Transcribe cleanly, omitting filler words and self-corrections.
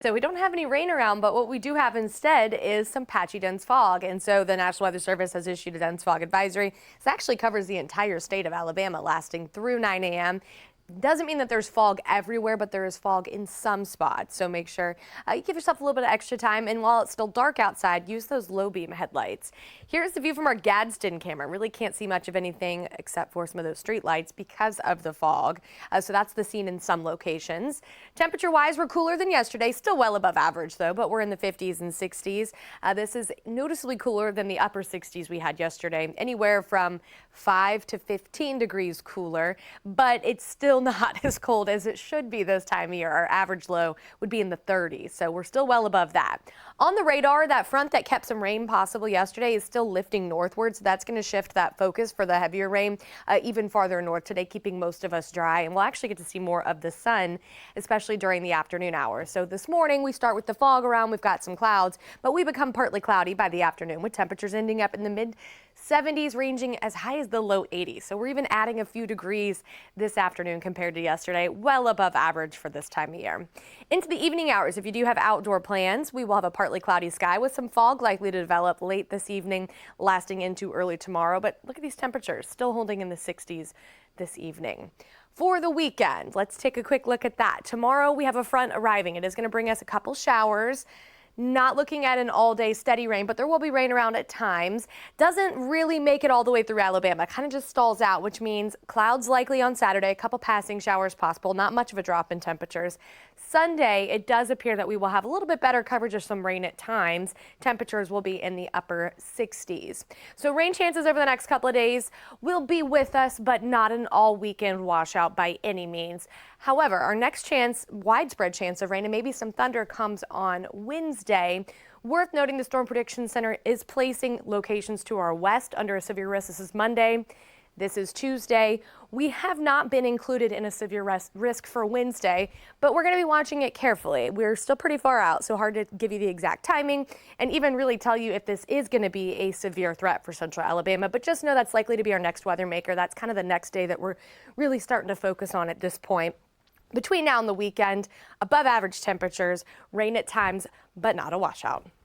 So we don't have any rain around, but what we do have instead is some patchy dense fog. And so the National Weather Service has issued a dense fog advisory. This actually covers the entire state of Alabama, lasting through 9 a.m. Doesn't mean that there's fog everywhere, but there is fog in some spots. So make sure you give yourself a little bit of extra time. And while it's still dark outside, use those low beam headlights. Here's the view from our Gadsden camera. Really can't see much of anything except for some of those street lights because of the fog. So that's the scene in some locations. Temperature wise, we're cooler than yesterday. Still well above average though, but we're in the 50s and 60s. This is noticeably cooler than the upper 60s we had yesterday. Anywhere from 5 to 15 degrees cooler, but it's still not as cold as it should be this time of year. Our average low would be in the 30s, so we're still well above that. On the radar, that front that kept some rain possible yesterday is still lifting northward, so that's going to shift that focus for the heavier rain even farther north today, keeping most of us dry, and we'll actually get to see more of the sun, especially during the afternoon hours. So this morning we start with the fog around, we've got some clouds, but we become partly cloudy by the afternoon with temperatures ending up in the mid 70s, ranging as high as the low 80s. So we're even adding a few degrees this afternoon compared to yesterday, well above average for this time of year. Into the evening hours, if you do have outdoor plans, we will have a partly cloudy sky with some fog likely to develop late this evening, lasting into early tomorrow. But look at these temperatures, still holding in the 60s this evening. For the weekend, let's take a quick look at that. Tomorrow we have a front arriving. It is going to bring us a couple showers. Not looking at an all-day steady rain, but there will be rain around at times. Doesn't really make it all the way through Alabama. Kind of just stalls out, which means clouds likely on Saturday, a couple passing showers possible, not much of a drop in temperatures. Sunday, it does appear that we will have a little bit better coverage of some rain at times. Temperatures will be in the upper 60s. So rain chances over the next couple of days will be with us, but not an all-weekend washout by any means. However, our next chance, widespread chance of rain and maybe some thunder comes on Wednesday. Worth noting, the Storm Prediction Center is placing locations to our west under a severe risk. This is Monday. This is Tuesday. We have not been included in a severe risk for Wednesday, but we're going to be watching it carefully. We're still pretty far out, so hard to give you the exact timing and even really tell you if this is going to be a severe threat for central Alabama. But just know that's likely to be our next weather maker. That's kind of the next day that we're really starting to focus on at this point. Between now and the weekend, above average temperatures, rain at times, but not a washout.